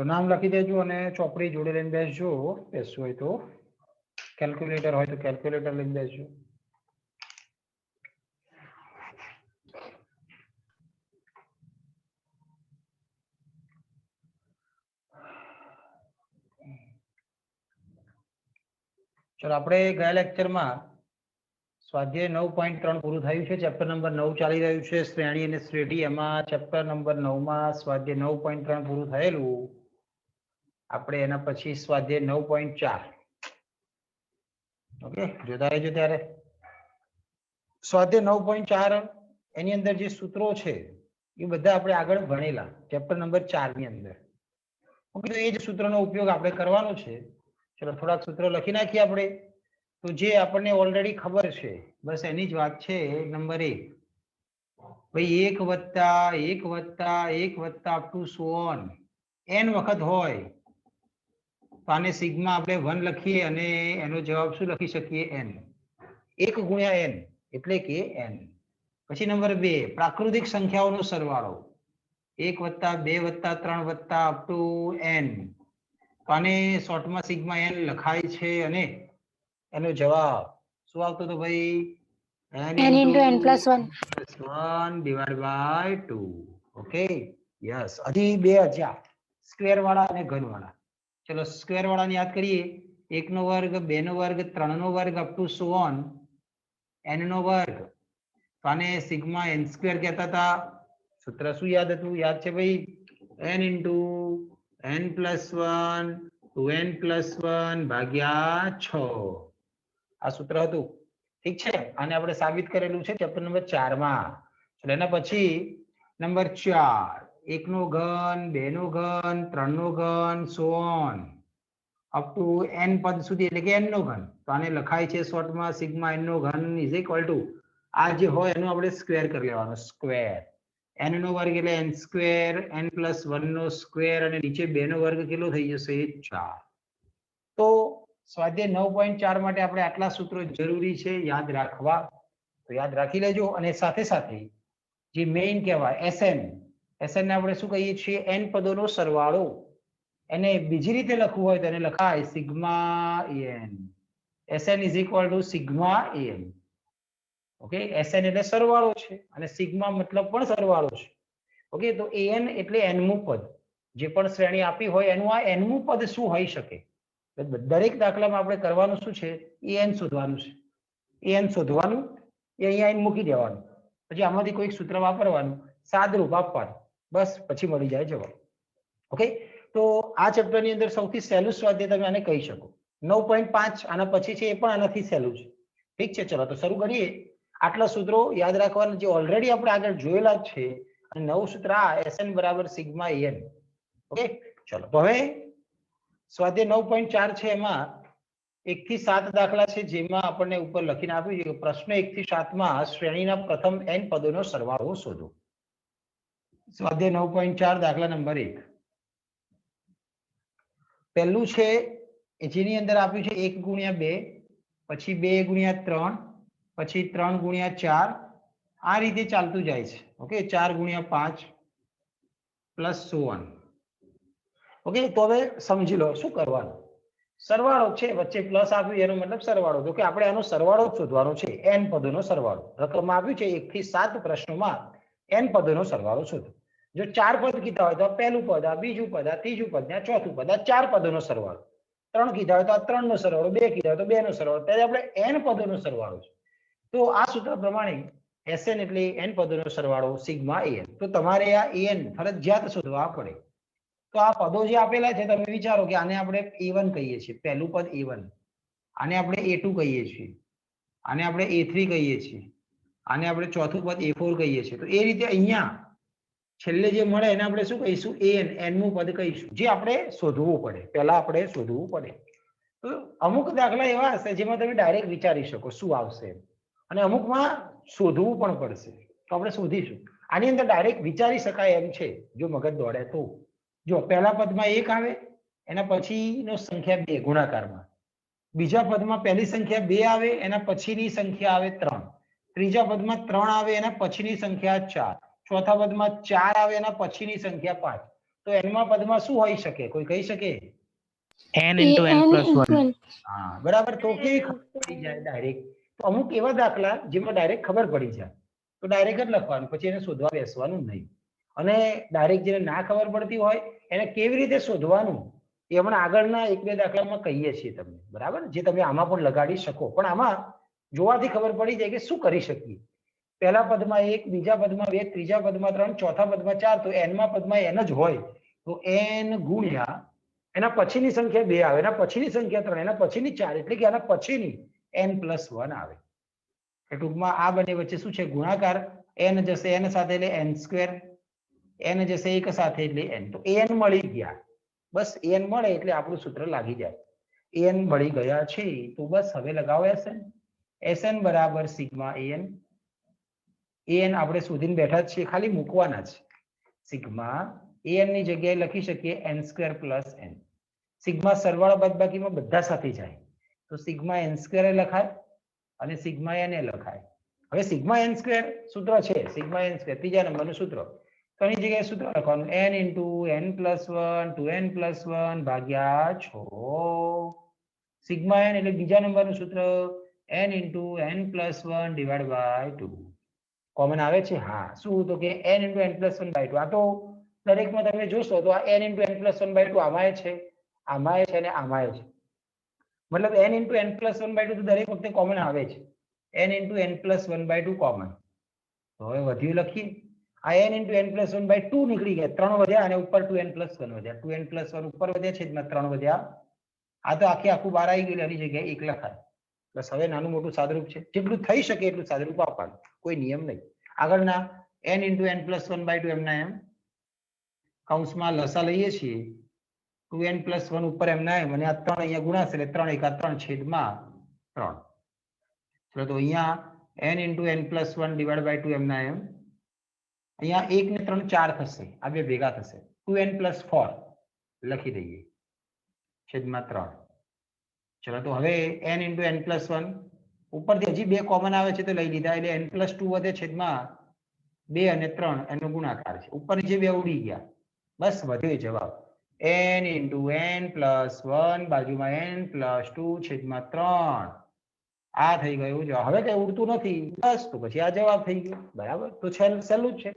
નામ લખી દેજો અને ચોપડી જોડે લઈને બેસજો. બેસવું હોય તો કેલ્ક્યુલેટર હોય તો કેલ્ક્યુલેટર લઈને બેસજો. ચલો આપણે ગયા લેક્ચરમાં સ્વાધ્યાય 9.3 પૂરું થયું છે. ચેપ્ટર નંબર 9 ચાલી રહ્યું છે, શ્રેણી અને શ્રેઢી. એમાં ચેપ્ટર નંબર 9 માં સ્વાધ્યાય 9.3 પૂરું થયેલું. આપણે એના પછી સ્વાધ્યાય 9.4 ઓકે જોતા રહેજો. ત્યારે સ્વાધ્યાય 9.4 એની અંદર જે સૂત્રો છે એ બધા આપણે આગળ ભણેલા ચેપ્ટર નંબર 4 ની અંદર. ઓકે, તો એ જ સૂત્રનો ઉપયોગ આપણે કરવાનો છે. ચલો થોડાક સૂત્રો લખી નાખીએ આપણે. તો જે આપણને ઓલરેડી ખબર છે બસ એની જ વાત છે. નંબર 1 ભાઈ 1 વત્તા 1 up to so on n વખત હોય તો આને સિગ્મા આપણે 1 લખીએ અને એનો જવાબ શું લખી શકીએ? n. 1 ગુણ્યા n એટલે કે n. પછી નંબર 2 પ્રાકૃતિક સંખ્યાઓનો સરવાળો 1 વત્તા 2 વત્તા 3 વત્તા અપ ટુ n. તો આને શોર્ટમાં સિગ્મા n લખાય છે અને એનો જવાબ શું આવતો હતો ભાઈ? n into n plus 1 divided by 2. Okay yes. હજી 2000 સ્ક્વેર વાળા અને ઘન વાળા. ચલો સ્ક્વેર વાળાને યાદ કરીએ. 1 નો વર્ગ 2 નો વર્ગ 3 નો વર્ગ up to so on n નો વર્ગ. તો આને સિગ્મા n સ્ક્વેર કહેતા હતા. સૂત્ર શું યાદ હતું? યાદ છે ભાઈ? n into n plus 1 2n plus 1 ભાગ્યા 6. આ સૂત્ર હતું. ઠીક છે. આને આપણે સાબિત કરેલું છે ચેપ્ટર નંબર 4 માં. એટલે એના પછી નંબર 4 1 નો ઘન 2 નો ઘન 3 નો ઘન so on up to n પદ સુધી એટલે કે n નો ઘન. તો આને લખાય છે શોર્ટમાં સિગ્મા n નો ઘન ઇઝ ઇક્વલ ટુ આ જે હોય એનો આપણે સ્ક્વેર કરી લેવાનો. સ્ક્વેર n નો વર્ગ એટલે n સ્ક્વેર n પ્લસ 1 નો સ્ક્વેર અને નીચે 2 નો વર્ગ કેટલો થઈ જશે? 4. તો સ્વાધ્યાય 9.4 માટે આપણે આટલા સૂત્રો જરૂરી છે યાદ રાખવા. તો યાદ રાખી લેજો. અને સાથે સાથે જે મેઇન કહેવાય SN ને આપણે શું કહીએ છીએ? n પદોનો સરવાળો. એને બીજી રીતે લખવું હોય તો એને લખાય sigma an. SN is equal to sigma an. Okay, SN એટલે સરવાળો છે અને સિગ્મા મતલબ પણ સરવાળો છે. ઓકે, તો an એટલે nમું પદ. જે પણ શ્રેણી આપી હોય એનું આ nમું પદ શું હોઈ શકે? દરેક દાખલામાં આપણે કરવાનું શું છે? an શોધવાનું છે. an શોધવાનું એ અહીંયા મૂકી દેવાનું. પછી આમાંથી કોઈ સૂત્ર વાપરવાનું, સાદરૂપ આપવાનું, બસ પછી મળી જાય જવાબ. ઓકે, તો આ ચેપ્ટર ની અંદર સૌથી સહેલું સ્વાધ્યાય તમે આને કહી શકો. 9.5 આના પછી છે એ પણ આનાથી સહેલું છે. ઠીક છે, ચલો તો શરૂ કરીએ. આટલા સૂત્રો યાદ રાખવાના જે ઓલરેડી આપણે આગળ જોયેલા જ છે. અને નવું સૂત્ર આ SN બરાબર સિગ્મા an. ઓકે, ચલો તો હવે સ્વાધ્યાય 9.4 છે એમાં 1 થી 7 દાખલા છે જેમાં આપણને ઉપર લખીને આપ્યું છે પ્રશ્ન 1 થી 7 માં શ્રેણીના પ્રથમ n પદોનો સરવાળો શોધો. સ્વાધ્યાય 9.4 દાખલા નંબર 1. પહેલું છે જેની અંદર આપ્યું છે 1 ગુણ્યા 2 પછી 2 ગુણ્યા 3 પછી 3 ગુણ્યા 4 આ રીતે ચાલતું જાય છે. ઓકે, 4 ગુણ્યા 5 પ્લસ સો ઓન. ઓકે, તો હવે સમજી લો શું કરવાનું. સરવાળો છે, વચ્ચે પ્લસ આપ્યું એનો મતલબ સરવાળો. તો કે આપણે આનો સરવાળો શોધવાનો છે. n પદોનો સરવાળો રકમમાં આપ્યું છે 1 થી 7 પ્રશ્નોમાં n પદોનો સરવાળો શોધો. જો 4 પદ કીધા હોય તો આ પહેલું પદ, આ બીજું પદ, આ ત્રીજું પદ, આ ચોથું પદ, આ 4 પદોનો સરવાળો. 3 કીધા હોય તો આ 3 નો સરવાળો, 2 કીધા હોય તો 2 નો સરવાળો. ત્યારે આપણે n પદોનો સરવાળો છે. તો આ સૂત્ર પ્રમાણે SN એટલે n પદોનો સરવાળો સિગ્મા an. તો તમારે આ an ફરજિયાત શોધવા પડે. તો આ પદો જે આપેલા છે તમે વિચારો કે આને આપણે a1 કહીએ છીએ. પહેલું પદ a1, આને આપણે a2 કહીએ છીએ, આને આપણે a3 કહીએ છીએ, આને આપણે ચોથું પદ a4 કહીએ છીએ. તો એ રીતે અહીંયા છેલ્લે જે મળે એને આપણે શું કહીશું? an, nમું પદ કહીશું. જે આપણે શોધવું પડે, પહેલા આપણે શોધવું પડે. તો અમુક દાખલા એવા હશે જેમાં તમે ડાયરેક્ટ વિચારી શકો શું આવશે, અને અમુકમાં શોધવું પણ પડશે. તો આપણે શોધીશું. આની અંદર ડાયરેક્ટ વિચારી શકાય એમ છે જો મગજ દોડે તો. જો પહેલા પદમાં 1 આવે, એના પછીનો સંખ્યા 2 ગુણાકારમાં. બીજા પદમાં પહેલી સંખ્યા 2 આવે, એના પછીની સંખ્યા આવે 3. ત્રીજા પદમાં 3 આવે એના પછીની સંખ્યા 4, ચોથા પદમાં 4 આવે એના પછીની સંખ્યા 5. તો n માં પદમાં શું હોઈ શકે? કોઈ કહી શકે? n into n plus 1. હા બરાબર. તો કેવી ખબર પડી જાય ડાયરેક્ટ? તો અમુક એવા દાખલા જેમાં ડાયરેક્ટ ખબર પડી જાય તો ડાયરેક્ટ જ લખવાનું, પછી એને શોધવા બેસવાનું નહીં. અને ડાયરેક્ટ જેને ના ખબર પડતી હોય એને કેવી રીતે શોધવાનું એ હમણાં આગળના 1-2 દાખલામાં કહીએ છીએ તમને, બરાબર, જે તમે આમાં પણ લગાડી શકો. પણ આમાં જોવાથી ખબર પડી જાય કે શું કરી શકીએ. પહેલા પદમાં 1, બીજા પદમાં 2, ત્રીજા પદમાં 3, ચોથા પદમાં 4, તો n માં પદમાં n જ હોય તો n ગુણ્યા એના પછીની સંખ્યા 2 આવે, એના પછીની સંખ્યા 3, એના પછીની 4, એટલે કે આના પછીની n+1 આવે. ટૂંકમાં આ બંને વચ્ચે શું છે? ગુણાકાર. n જશે n સાથે એટલે n², n જશે 1 સાથે એટલે n. તો an મળી ગયા. બસ an મળે એટલે આપણું સૂત્ર લાગી જાય. an મળી ગયા છે તો બસ હવે લગાવો sn. sn બરાબર સિગ્મા an. an આપણે શોધીને બેઠા જ છીએ, ખાલી મૂકવાના છે. સિગ્મા an ની જગ્યાએ લખી શકીએ n² + n. સિગ્મા સરવાળા બાદબાકીમાં બધા સાથે જાય તો સિગ્મા n² લખાય અને સિગ્મા n લખાય. હવે સિગ્મા n² સૂત્ર છે, સિગ્મા n², ત્રીજા નંબરનું સૂત્ર. તો એની જગ્યાએ સૂત્ર લખવાનું n × n+1 2n+1 ભાગ્યા 6. સિગ્મા n એટલે બીજા નંબરનું સૂત્ર n × n+1 / 2. કોમન આવે છે? હા. શું? તો કે n × n+1 / 2. આ તો દરેકમાં તમે જોશો તો આ n × n+1 / 2 આમાંય છે, આમાંય છે અને આમાંય છે. મતલબ n × n+1 / 2 તો દરેક વખતે કોમન આવે છે. n × n+1 / 2 common. તો હવે વધ્યું લખીએ. આ n × n+1 / 2 નીકળી ગયા, 3 વધ્યા અને ઉપર 2n+1 વધ્યા, 2n+1 ઉપર વધ્યા, છેદમાં 3 વધ્યા. આ તો આખું બહાર આવી ગયું, એની જગ્યાએ 1 લખાય. બસ હવે નાનું મોટું સાદરૂપ છે, જેટલું થઈ શકે એટલું સાદરૂપ આપવાનું, કોઈ નિયમ નહીં. આગળના n × n+1 / 2 એમના એમ કૌંસમાં લસા લઈએ છીએ, 2n+1 ઉપર એમના એમ, અને આ 3 અહીંયા ગુણાશે એટલે 3 × 1 3 છેદમાં 3. ચલો તો અહીંયા n × n+1 / 2 એમના એમ, અહીંયા 1 ને 3 4 થશે, આ બે ભેગા થશે, 2n+4 લખી દઈએ છેદમાં 3. ચલો તો હવે n × n+1 ઉપરથી હજી 2 કોમન આવે છે તો લઈ લીધા, એટલે n+2 વધે છેદમાં 2 અને 3 એનો ગુણાકાર છે. ઉપર નીચે 2 ઉડી ગયા, બસ વધ્યો જવાબ n × n+1 બાજુમાં n+2 છેદમાં 3. આ થઈ ગયું જવાબ. હવે કઈ ઉડતું નથી, બસ તો પછી આ જવાબ થઈ ગયો. બરાબર. તો સહેલું જ છે.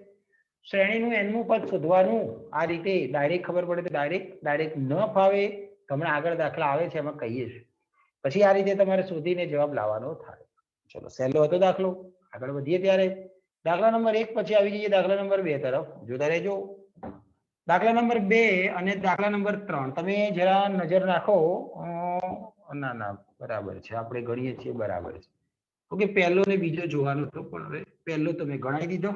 શ્રેણીનું nમું પદ શોધવાનું આ રીતે ડાયરેક્ટ ખબર પડે તો ડાયરેક્ટ ન ફાવે તો હમણાં આગળ દાખલા આવે છે એમાં કહીએ છીએ, પછી આ રીતે તમારે શોધીને જવાબ લાવવાનો થાય. ચલો સહેલો હતો દાખલો. આગળ વધીએ ત્યારે દાખલા નંબર 1 પછી આવી જઈએ દાખલા નંબર 2 તરફ. જોતા રહેજો. દાખલા નંબર 2 અને દાખલા નંબર 3 તમે જરા નજર નાખો. ના બરાબર છે, આપણે ગણીએ છીએ બરાબર છે. ઓકે, પહેલો ને બીજો જોવાનો હતો પણ હવે પહેલો તમે ગણાવી દીધો,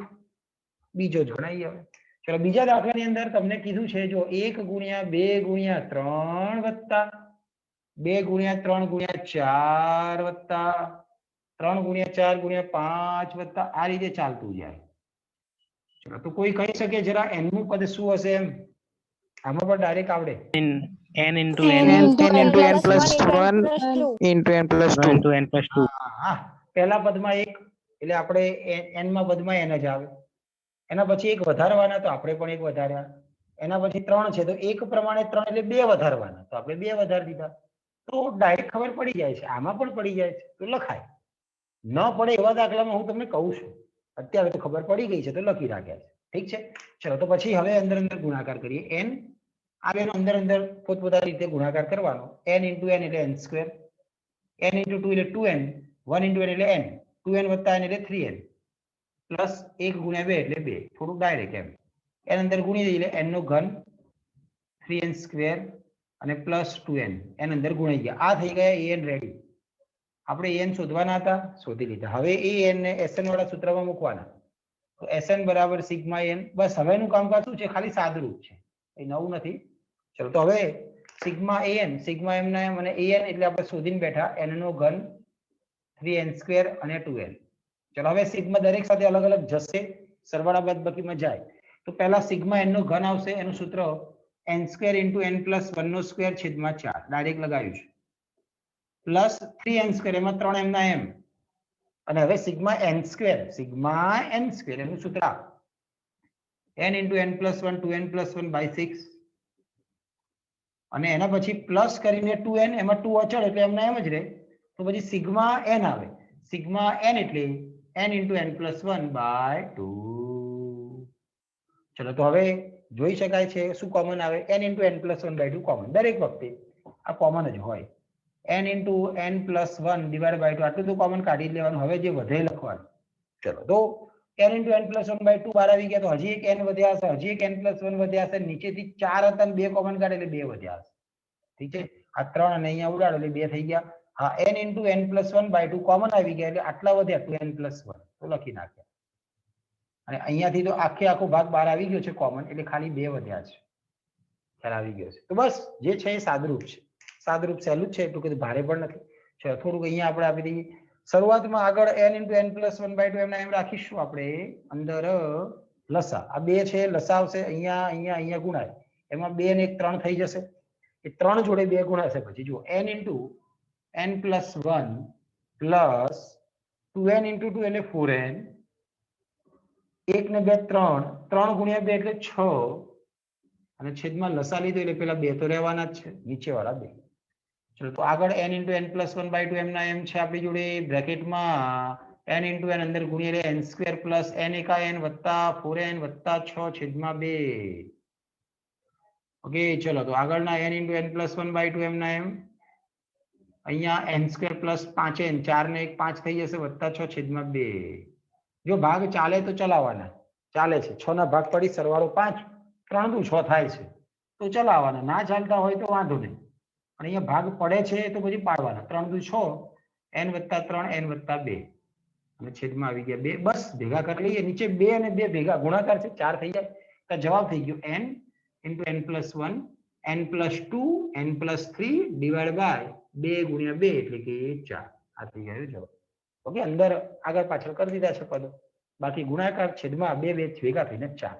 બીજો જ ગણાવી. હવે ચલો બીજા દાખલાની અંદર તમને કીધું છે જો 1 × 2 × 3 વત્તા 2 × 3 × 4 વત્તા 3 × 4 × 5 વત્તા આ રીતે ચાલતું જાય. ચલો તો કોઈ કહી શકે જરા nમું પદ શું હશે? એમ આમાં પણ ડાયરેક્ટ આવડે. n × n+1 × n+2. હા, પહેલા પદમાં 1 એટલે આપણે n માં પદમાં n જ આવે. એના પછી 1 વધારવાના તો આપણે પણ 1 વધાર્યા. એના પછી 3 છે તો 1 પ્રમાણે 3 એટલે 2 વધારવાના તો આપણે 2 વધારી દીધા. તો ડાયરેક્ટ ખબર પડી જાય છે, આમાં પણ પડી જાય છે તો લખાય. ન પડે એવા દાખલામાં હું તમને કહું છું, અત્યારે તો ખબર પડી ગઈ છે તો લખી રાખ્યા છે. ઠીક છે. ચલો તો પછી હવે અંદર ગુણાકાર કરીએ. n આ બેનો અંદર પોતપોતાની રીતે ગુણાકાર કરવાનો. n × n એટલે n², n × 2 એટલે 2n, 1 × n એટલે n, 2n + n એટલે 3n, પ્લસ 1 × 2 એટલે 2. થોડું ડાયરેક્ટ એમ n અંદર ગુણી દઈએ એટલે n નો ઘન 3n² અને પ્લસ 2n n અંદર ગુણાઈ ગયા. આ થઈ ગયા an રેડી. આપણે an શોધવાના હતા, શોધી લીધા. હવે an ને sn વાળા સૂત્રમાં મૂકવાના. તો sn બરાબર સિગ્મા n. બસ હવેનું કામકાજ શું છે? ખાલી સાદુરૂપ છે, એ નવું નથી. ચલો તો હવે સિગ્મા an સિગ્મા m ના m અને an એટલે આપણે શોધીને બેઠા n નો ઘન 3n² અને 2n. ચલો હવે સિગ્મા દરેક સાથે અલગ અલગ જશે, સરવાળા બાદબાકીમાં જાય. તો પહેલા સિગ્મા n નો ઘન આવશે, એનું સૂત્ર n² × n+1² છેદમાં 4 ડાયરેક્ટ લગાવ્યું છે, પ્લસ 3n², એમાં 3 m ના m, અને હવે સિગ્મા n સ્ક્વેર એનું સૂત્ર n into n plus 1 2n plus 1 by 6 અને એના પછી પ્લસ કરીને 2n એમાં 2 અચળ એટલે એમને એમ જ રહે તો પછી સિગ્મા n આવે સિગ્મા n એટલે n into n plus 1 by 2 ચલો તો હવે જોઈ શકાય છે શું કોમન આવે n into n plus 1 by 2 common દરેક વખતે આ કોમન જ હોય n into n plus 1 divided by 2 આટલું તો કોમન કાઢી જ લેવાનું હવે જે વધે લખવાનું ચલો તો n into n plus 1 by 2 બહાર આવી ગયા તો હજી એક n વધ્યા હશે હજી એક n plus 1 વધ્યા હશે નીચેથી 4 હતા ને 2 કોમન કાઢે એટલે 2 વધ્યા હશે ઠીક છે આ 3 અને અહીંયા ઉડાડો એટલે 2 થઈ ગયા હા n into n plus 1 by 2 common આવી ગયા એટલે આટલા વધ્યા 2n plus 1 તો લખી નાખ્યા અને અહીંયાથી તો આખો ભાગ બહાર આવી ગયો છે કોમન એટલે ખાલી 2 વધ્યા છે ખ્યાલ આવી ગયો છે તો બસ જે છે એ સાદરૂપ છે સાદરૂપ સહેલું જ છે એટલું કીધું ભારે પણ નથી ચલો થોડુંક અહીંયા આપણે આપી દઈએ શરૂઆતમાં આગળ n into n plus 1 by 2 એમને એમ રાખીશું આપણે અંદર લસા આ 2 છે લસા આવશે અહીંયા અહીંયા અહીંયા ગુણાય એમાં 2 ને 1 3 થઈ જશે એ 3 જોડે 2 ગુણાશે પછી જુઓ n into n plus 1 plus 2n into 2 એટલે 4n 1 ને 2 3 3 ગુણ્યા 2 એટલે 6 અને છેદમાં લસા લીધો એટલે પેલા 2 તો રહેવાના જ છે નીચેવાળા 2 ચલો તો આગળ n into n plus 1 by 2 એમના એમ છે આપણી જોડે બ્રેકેટમાં n into n અંદર ગુણ્યા એટલે n સ્ક્વેર પ્લસ n એકા n વત્તા 4n વત્તા 6 છેદમાં 2 ઓકે ચલો તો આગળના n into n plus 1 by 2 એમના એમ અહીંયા n સ્ક્વેર પ્લસ 5n 4 ને 1 5 થઈ જશે વત્તા 6 છેદમાં 2 જો ભાગ ચાલે તો ચલાવવાના ચાલે છે 6 ના ભાગ પડી સરવાળો 5 3 દુ 6 થાય છે તો ચલાવવાના ના ચાલતા હોય તો વાંધો નહીં અને અહીંયા ભાગ પડે છે તો પછી પાડવાના 3 દુ 6 n વત્તા 3 n વત્તા 2 અને છેદમાં આવી ગયા 2 બસ ભેગા કરી લઈએ નીચે 2 અને 2 ભેગા ગુણાકાર છે 4 થઈ જાય તો જવાબ થઈ ગયો n into n plus 1 n plus 2 n plus 3 divided by 2 ગુણ્યા 2 એટલે કે 4 આ થઈ ગયો જવાબ ઓકે અંદર આગળ પાછળ કરી દીધા છે પદો બાકી ગુણાકાર છેદમાં 2 2 ભેગા થઈને 4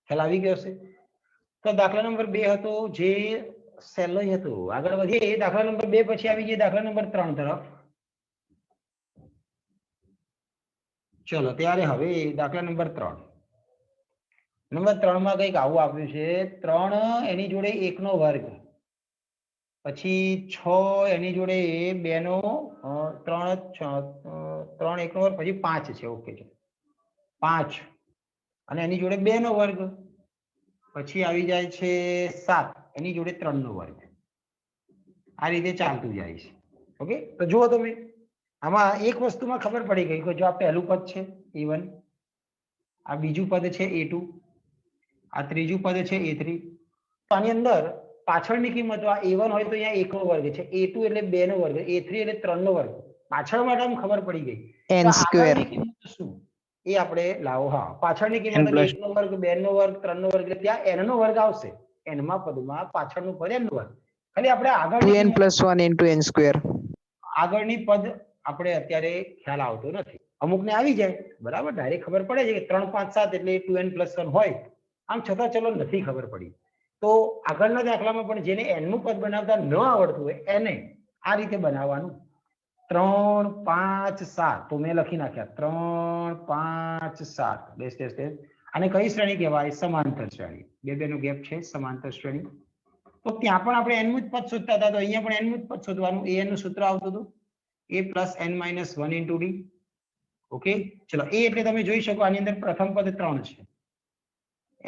ખ્યાલ આવી ગયો છે તો દાખલા નંબર 2 હતો જે સહેલો હતો આગળ વધીએ દાખલા નંબર 2 પછી આવી જઈએ દાખલા નંબર 3 તરફ ચલો ત્યારે હવે દાખલા નંબર 3 નંબર 3 માં કંઈક આવું આપ્યું છે 3 એની જોડે 1 નો વર્ગ પછી 6 એની જોડે 2 નો 3 1 નો વર્ગ પછી 5 છે ઓકે છે 5 અને એની જોડે 2 નો વર્ગ પછી આવી જાય છે 7 એની જોડે 3 નો વર્ગ આ રીતે ચાલતું જાય છે ઓકે તો જુઓ તમે આમાં એક વસ્તુમાં ખબર પડી ગઈ કે જો આ પહેલું પદ છે a1 આ બીજું પદ છે a2 આ ત્રીજું પદ છે a3 તો આની અંદર પાછળની કિંમતો આ a1 હોય તો અહીંયા 1 નો વર્ગ છે a2 એટલે 2 નો વર્ગ a3 એટલે 3 નો વર્ગ પાછળ માટે આમ ખબર પડી ગઈ n સ્ક્વેર કિંમત શું એ આપણે લાવો હા પાછળની કિંમત 1 નો વર્ગ 2 નો વર્ગ 3 નો વર્ગ એટલે ત્યાં n નો વર્ગ આવશે n માં પદમાં પાછળનું પદ n નો વર્ગ ખાલી આપણે આગળ 2n plus 1 into n square આગળની પદ આપણે અત્યારે ખ્યાલ આવતો નથી અમુકને આવી જાય બરાબર ડાયરેક્ટ ખબર પડે છે કે 3 5 7 એટલે 2n plus 1 હોય આમ છતાં ચલો નથી ખબર પડી તો આગળના દાખલામાં પણ જેને n નું પદ બનાવતા ન આવડતું હોય એને આ રીતે બનાવવાનું 3 5 7 તો મેં લખી નાખ્યા 3 5 7 ડેશ ડેશ ડેશ આને કઈ શ્રેણી કહેવાય સમાંતર શ્રેણી બે નો ગેપ છે સમાંતર શ્રેણી તો ત્યાં પણ આપણે n નું જ પદ શોધતા હતા તો અહીંયા પણ n નું જ પદ શોધવાનું an નું સૂત્ર આવતું હતું a plus n minus 1 into d okay ચલો a એટલે તમે જોઈ શકો આની અંદર પ્રથમ પદ 3 છે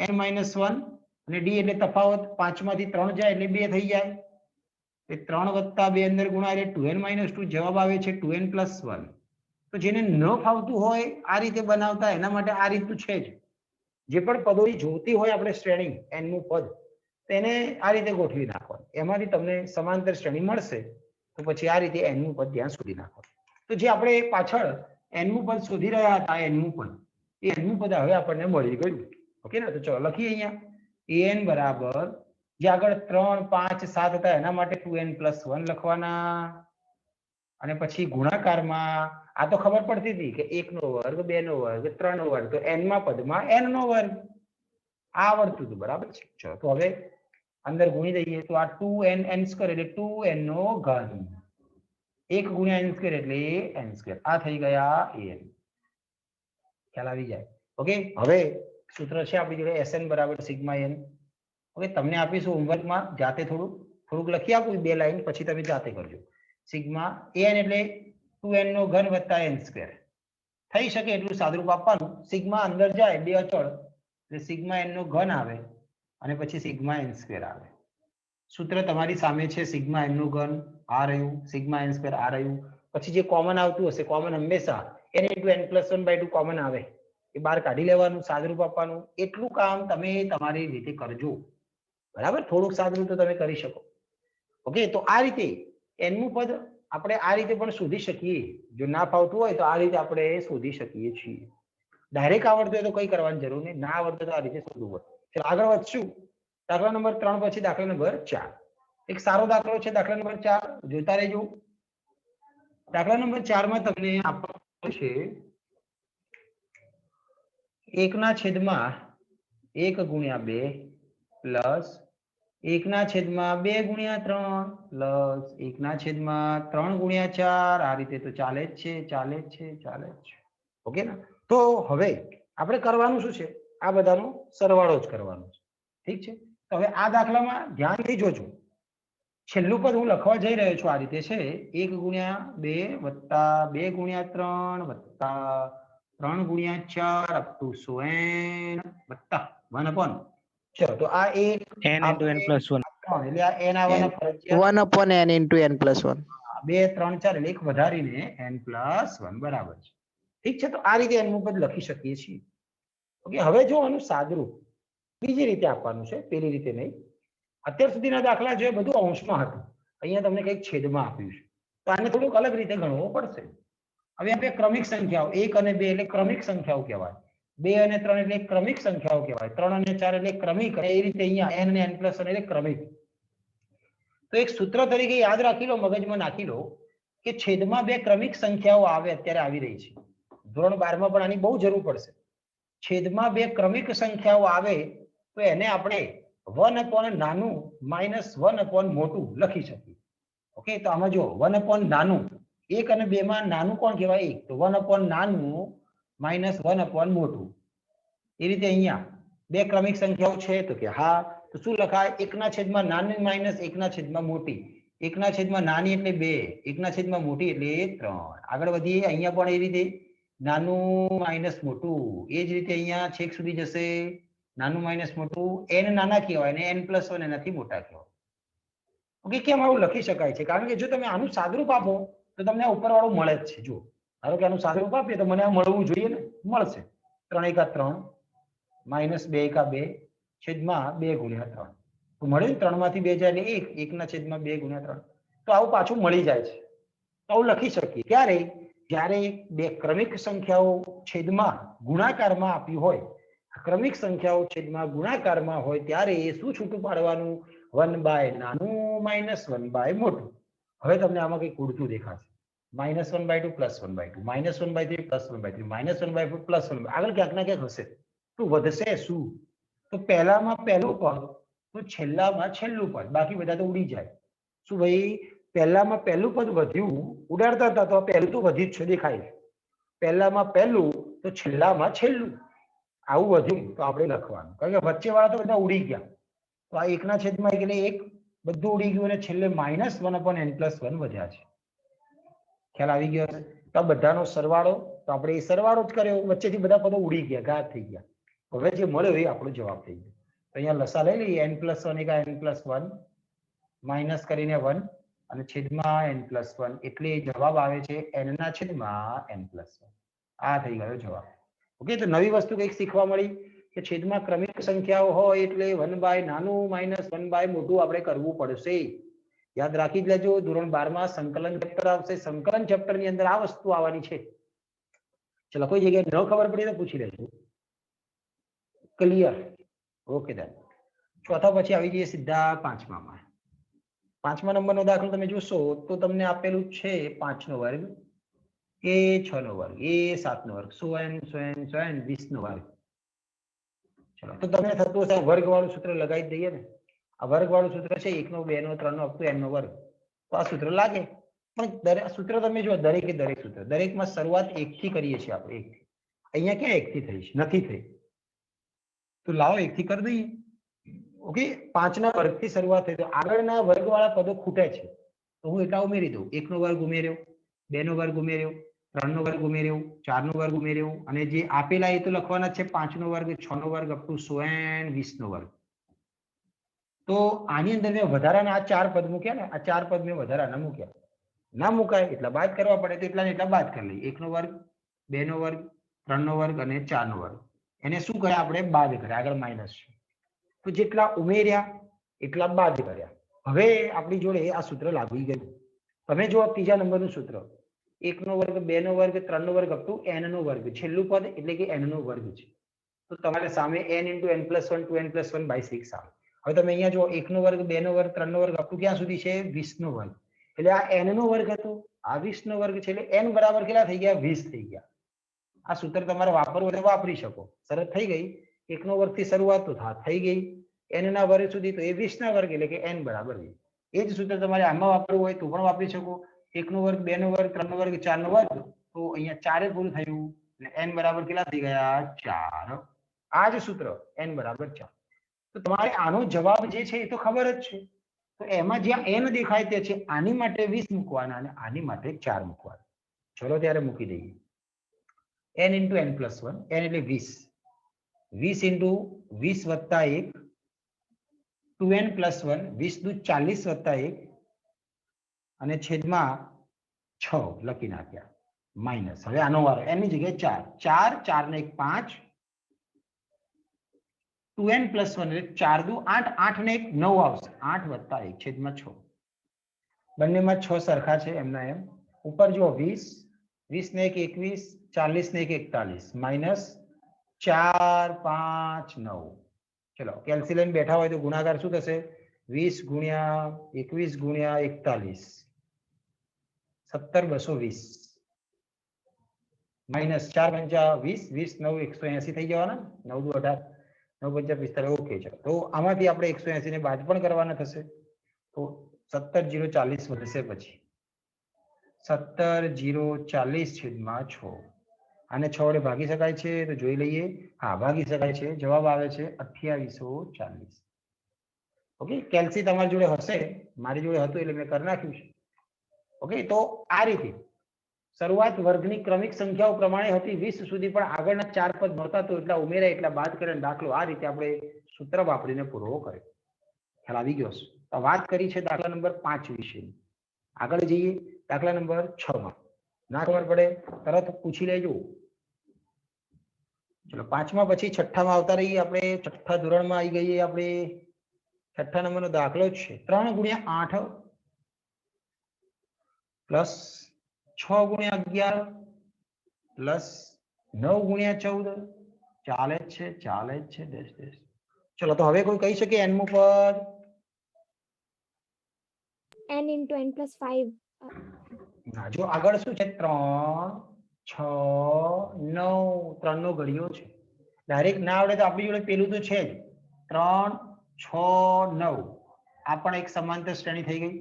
n minus 1 અને d એટલે તફાવત 5 માંથી 3 જાય એટલે 2 થઈ જાય એ 3 વત્તા 2 અંદર ગુણાય એટલે 2n minus 2 જવાબ આવે છે 2n plus 1 તો જેને ન ફાવતું હોય આ રીતે બનાવતા એના માટે આ રીતનું છે જ જે પણ પદોની જોતી હોય આપણે શ્રેણી n નું પદ તેને આ રીતે ગોઠવી નાખવાનું એમાંથી તમને સમાંતર શ્રેણી મળશે તો પછી આ રીતે n નું પદ ત્યાં શોધી નાખવાનું તો જે આપણે પાછળ n નું પદ શોધી રહ્યા હતા n નું પદ એ n નું પદ હવે આપણને મળી ગયું ઓકે ને તો ચલો લખીએ અહીંયા an બરાબર જે આગળ 3 5 7 હતા એના માટે 2n plus 1 લખવાના અને પછી ગુણાકારમાં આ તો ખબર પડતી હતી કે 1 નો વર્ગ 2 નો વર્ગ 3 નો વર્ગ તો n માં પદમાં n નો વર્ગ આ આવડતું હતું બરાબર છે ચલો તો હવે અંદર ગુણી દઈએ તો આ 2n n સ્ક્વેર એટલે 2n નો ઘન 1 ગુણ્યા n સ્ક્વેર એટલે n સ્ક્વેર. આ થઈ ગયા an. ખ્યાલ આવી જાય. ઓકે, હવે સૂત્ર છે આપણી જોડે Sn બરાબર સિગ્મા n. ઓકે, તમને આપીશું હોમવર્કમાં જાતે થોડુંક લખી આપું 2 લાઈન, પછી તમે જાતે કરજો. સિગ્મા an એટલે 2n નો ઘન વત્તા n સ્ક્વેર. થઈ શકે એટલું સાદુરૂપ આપવાનું. સિગ્મા અંદર જાય 2 અચળ એટલે સિગ્મા n નો ઘન આવે અને પછી સિગ્મા n સ્ક્વેર આવે. સૂત્ર તમારી સામે છે. સિગ્મા n નું ઘન આ રહ્યું, સિગ્મા n સ્ક્વેર આ રહ્યું. પછી જે કોમન આવતું હશે, કોમન હંમેશા n * n+1/2 કોમન આવે, એ બહાર કાઢી લેવાનું, સાદુરૂપ આપવાનું. એટલું કામ તમે તમારી રીતે કરજો. બરાબર, થોડુંક સાદુરૂપ તો તમે કરી શકો. ઓકે, તો આ રીતે n નું પદ આપણે આ રીતે પણ શોધી શકીએ. જો ના ફાવતું હોય તો આ રીતે આપણે શોધી શકીએ છીએ. ડાયરેક્ટ આવડતું હોય તો કંઈ કરવાની જરૂર નહીં, ના આવડતું તો આ રીતે શોધવું પડે. ચલો આગળ વધશું. દાખલા નંબર 3 પછી દાખલા નંબર 4. એક સારો દાખલો છે દાખલા નંબર 4, જોતા રહેજો. દાખલા નંબર 4 માં તમને આપવાનું છે 1/1 ગુણ્યા 2 પ્લસ 1/2 ગુણ્યા 3 પ્લસ 1/3 ગુણ્યા 4. આ રીતે તો ચાલે જ છે. ઓકે ને? તો હવે આપણે કરવાનું શું છે? આ બધાનો સરવાળો જ કરવાનો છે. ઠીક છે? તો હવે આ દાખલામાં ધ્યાનથી જોજો. છેલ્લું પદ હું લખવા જઈ રહ્યો છું આ રીતે છે 1 ગુણ્યા 2 વત્તા 2 ગુણ્યા 3 વત્તા 3 ગુણ્યા 4 અપ ટુ સો n વત્તા 1/. ચલો તો આ એક n into n plus 1. એટલે આ n આવવાના ફરજિયાત 1/n into n+1. 2 3 4 એટલે એક વધારીને n+1 બરાબર છે. ઠીક છે? તો આ રીતે n નું પદ લખી શકીએ છીએ. ઓકે, હવે જો આનું સાદુરૂપ બીજી રીતે આપવાનું છે, પેલી રીતે નહીં. અત્યાર સુધીના દાખલા જે બધું અંશમાં હતું, અહીંયા તમને કંઈક છેદમાં આપ્યું છે, તો આને થોડુંક અલગ રીતે ગણવો પડશે. હવે આપણે ક્રમિક સંખ્યાઓ 1 અને 2 એટલે ક્રમિક સંખ્યાઓ કહેવાય, 2 અને 3 એટલે ક્રમિક સંખ્યાઓ કહેવાય, 3 અને 4 એટલે ક્રમિક, અને એ રીતે અહીંયા n અને n+1 એટલે ક્રમિક. તો એક સૂત્ર તરીકે યાદ રાખી લો, મગજમાં નાખી લો કે છેદમાં 2 ક્રમિક સંખ્યાઓ આવે, અત્યારે આવી રહી છે. ધોરણ 12 માં પણ આની બહુ જરૂર પડશે. છેદમાં 2 ક્રમિક સંખ્યાઓ આવે તો એને આપણે 1/નાનું -1/ મોટું લખી શકીએ. ઓકે, તો આમાં જો 1/ નાનું, 1 અને 2 માં નાનું કોણ કહેવાય? 1. તો 1/ નાનું -1/ મોટું. એ રીતે અહીંયા 2 ક્રમિક સંખ્યાઓ છે તો કે હા, તો શું લખાય? 1/નાની માઇનસ 1/મોટી. 1/નાની એટલે 2, 1/મોટી એટલે 3. આગળ વધીએ. અહીંયા પણ એ રીતે નાનું માઇનસ મોટું, એ જ રીતે અહીંયા છેક સુધી જશે નાનું માઇનસ મોટું. n નાના કહેવાય અને n+1 એનાથી મોટા કહેવાય. ઓકે, કેમ આવું લખી શકાય છે? કારણ કે જો તમે આનું સાદુરૂપ આપો તો તમને આ ઉપરવાળું મળે જ છે. જો ધારો કે આનું સાદુરૂપ આપીએ તો મને આ મળવું જોઈએ ને, મળશે. 3 × 3 -2 × 2 છેદમાં 2 ગુણ્યા 3. તો મળે ને, 3 માંથી 2 જાય એટલે 1, 1/2 ગુણ્યા 3. તો આવું પાછું મળી જાય છે. તો આવું લખી શકીએ. ક્યારે? જ્યારે 2 ક્રમિક સંખ્યાઓ છેદમાં ગુણાકારમાં આપી હોય, ક્રમિક સંખ્યાઓ છેદમાં ગુણાકારમાં હોય ત્યારે શું છૂટું પાડવાનું? 1/નાનું -1/ મોટું. હવે તમને આમાં કંઈક ઉડતું દેખાશે. -1/2 +1/2, -1/3 +1/3, -1/4 +1. આગળ ક્યાંક ના ક્યાંક હશે. તો વધશે શું? તો પહેલામાં પહેલું પદ, તો છેલ્લામાં છેલ્લું પદ, બાકી બધા તો ઉડી જાય. શું ભાઈ? પહેલામાં પહેલું પદ વધ્યું, ઉડાડતા હતા તો પહેલું તો વધી જ છે, દેખાય. પહેલામાં પહેલું તો છેલ્લામાં છેલ્લું, આવું વધ્યું તો આપણે લખવાનું. કારણ કે વચ્ચે વાળા તો બધા ઉડી ગયા. તો આ 1/1 એટલે 1 બધું ઉડી ગયું અને છેલ્લે -1/n+1 વધ્યા છે. ખ્યાલ આવી ગયો હશે? તો આ બધાનો સરવાળો, તો આપણે એ સરવાળો જ કર્યો, વચ્ચેથી બધા પદો ઉડી ગયા, ગાયબ થઈ ગયા. હવે જે મળ્યો એ આપણો જવાબ થઈ ગયો. તો અહીંયા લસા લઈ લઈએ. n+1 n+1 માઇનસ કરીને 1 અને છેદમાં n+1 એટલે જવાબ આવે છે n/n+1. આ થઈ ગયો જવાબ. ઓકે, તો નવી વસ્તુ કંઈક શીખવા મળી કે છેદમાં ક્રમિક સંખ્યાઓ હોય એટલે 1/નાનું -1/ મોટું આપણે કરવું પડશે. યાદ રાખી જ લેજો. ધોરણ 12 માં સંકલન ચેપ્ટર આવશે. સંકલન ચેપ્ટર ની અંદર આ વસ્તુ આવવાની છે. ચલો, કોઈ જગ્યાએ ન ખબર પડી તો પૂછી લેજો. ક્લિયર? Okay then. ચોથા પછી આવી જઈએ સીધા 5માં. 5મા નંબરનો દાખલો તમે જોશો તો તમને આપેલું છે 5 નો વર્ગ, એ 6 નો વર્ગ, એ 7 નો વર્ગ, સો n 20 નો વર્ગ. ચલો, તો તમને થતું હશે વર્ગ વાળું સૂત્ર લગાવી દઈએ ને. આ વર્ગ વાળું સૂત્ર છે 1 નો 2 નો 3 નો અપ ટુ n નો વર્ગ. તો આ સૂત્ર લાગે. પણ દરેક સૂત્ર તમે જો દરેકે દરેક સૂત્ર દરેકમાં શરૂઆત 1 થી કરીએ છીએ આપણે 1 થી. અહીંયા ક્યાં 1 થી થઈ છે? નથી થઈ. તો લાવો 1 થી કરી દઈએ. ઓકે, 5 ના વર્ગથી શરૂઆત થઈ તો આગળના વર્ગવાળા પદો ખૂટે છે તો હું એટલા ઉમેરી દઉં. 1 નો વર્ગ ઉમેર્યો, 2 નો વર્ગ ઉમેર્યો, 3 નો વર્ગ ઉમેર્યો, 4 નો વર્ગ ઉમેર્યો અને જે આપેલા એ તો લખવાના છે. 5 નો વર્ગ, 6 નો વર્ગ અપ ટુ 20 નો વર્ગ. તો આની અંદર મેં વધારાના આ 4 પદ મૂક્યા ને, આ 4 પદ મેં વધારાના મૂક્યા. ના મુકાય એટલા બાદ કરવા પડે તો એટલા ને એટલા બાદ કરી લઈએ. 1 નો વર્ગ, 2 નો વર્ગ, 3 નો વર્ગ અને 4 નો વર્ગ. એને શું કર્યા આપણે? બાદ કર્યા. આગળ માઇનસ છે તો જેટલા ઉમેર્યા એટલા બાદ કર્યા. હવે આપણી જોડે આ સૂત્ર લાગી ગયું. તમે જો ત્રીજા નંબરનું સૂત્ર 1 નો વર્ગ, 2 નો વર્ગ, 3 નો વર્ગ અપ ટુ n નો વર્ગ, છેલ્લું પદ એટલે કે n નો વર્ગ છે. તો તમારે સામે n * n + 1 2n + 1/6 આવે. હવે તમે અહીંયા જો 1 નો વર્ગ, 2 નો વર્ગ, 3 નો વર્ગ અપ ટુ ક્યાં સુધી છે? 20 નો વર્ગ. એટલે આ n નો વર્ગ હતો, આ 20 નો વર્ગ છે એટલે n બરાબર કેટલા થઈ ગયા? 20 થઈ ગયા. આ સૂત્ર તમારે વાપરવું હોય તો વાપરી શકો. શરત થઈ ગઈ. 1 નો વર્ગ થી શરૂઆત તો થઈ ગઈ, n ના વર્ગ સુધી તો એ 20 ના વર્ગ એટલે કે n બરાબર 20. એ જ સૂત્ર તમારે આમાં વાપરવું હોય તો પણ વાપરી શકો. 1 નો વર્ગ, 2 નો વર્ગ, 3 નો વર્ગ, 4 નો વર્ગ તો અહીંયા 4 પૂરું થયું એટલે n બરાબર કેટલા થઈ ગયા? 4. આ જ સૂત્ર n બરાબર 4. તો તમારે આનો જવાબ જે છે એ તો ખબર જ છે. તો એમાં જ્યાં n દેખાય તે છે આની માટે 20 મૂકવાના અને આની માટે 4 મૂકવાના. ચલો ત્યારે મૂકી દઈએ. n * n + 1, n એટલે 20. 20 * 20 + 1 2n + 1, 20 દુ 40 + 1 અને છેદમાં 6 લખી નાખ્યા માઇનસ. હવે આનો વારો n ની જગ્યાએ 4 4 ને 1 5 2n + 1 એટલે 4 દુ 8 8 ને 1 9 આવશે. 8 + 1 છેદમાં 6. બંનેમાં 6 સરખા છે એમના એમ. ઉપર જો 20 20 ને 1 21 40 ને 1 41 માઇનસ 4 5 9. ચલો કેલ્સી લઈને બેઠા હોય તો ગુણાકાર શું થશે? 20 ગુણ્યા 21 ગુણ્યા 41 17 220 માઇનસ 4 પંચા 20 20 9 180 થઈ જવાના. 9 દુ 18 9 પંચા 45. ઓકે ચલો તો આમાંથી આપણે 180 ને બાદ પણ કરવાના થશે તો 17 0 40 વધશે. પછી 17 0 40 છેદમાં 6. આને 6 વડે ભાગી શકાય છે તો જોઈ લઈએ. હા ભાગી શકાય છે. જવાબ આવે છે 2840. ઓકે, કેલ્સી તમારી જોડે હશે, મારી જોડે હતું એટલે મેં કરી નાખ્યું છે. ઓકે, તો આ રીતે શરૂઆત વર્ગની ક્રમિક સંખ્યાઓ પ્રમાણે હતી 20 સુધી, પણ આગળના 4 પદ નહોતા તો એટલા ઉમેરાય એટલા બાદ કરીને દાખલો આ રીતે આપણે સૂત્ર વાપરીને પૂરો કર્યો. ખ્યાલ આવી ગયો છે? તો વાત કરી છે દાખલા નંબર 5 વિશે. આગળ જઈએ દાખલા નંબર 6 માં. ના ખબર પડે તરત પૂછી લેજો. ચલો 5મા પછી 6ઠામાં આવતા રહીએ આપણે. 6ઠા ધોરણમાં આવી ગઈએ આપણે. 6ઠ્ઠા નંબરનો દાખલો જ છે. 3 × 8 પ્લસ 6 × 11 પ્લસ 9 × 14 ચાલે જ છે ચાલે જ છે ડેશ ડેશ. ચલો તો હવે કોઈ કહી શકે n મુ પદ? n * n + 5. ના, જો આગળ શું છે? 3 6 9 3 નો ઘડિયો છે. ડાયરેક્ટ ના આવડે તો આપણી જોડે પેલું તો છે જ. 3 6 9 આ પણ એક સમાંતર શ્રેણી થઈ ગઈ.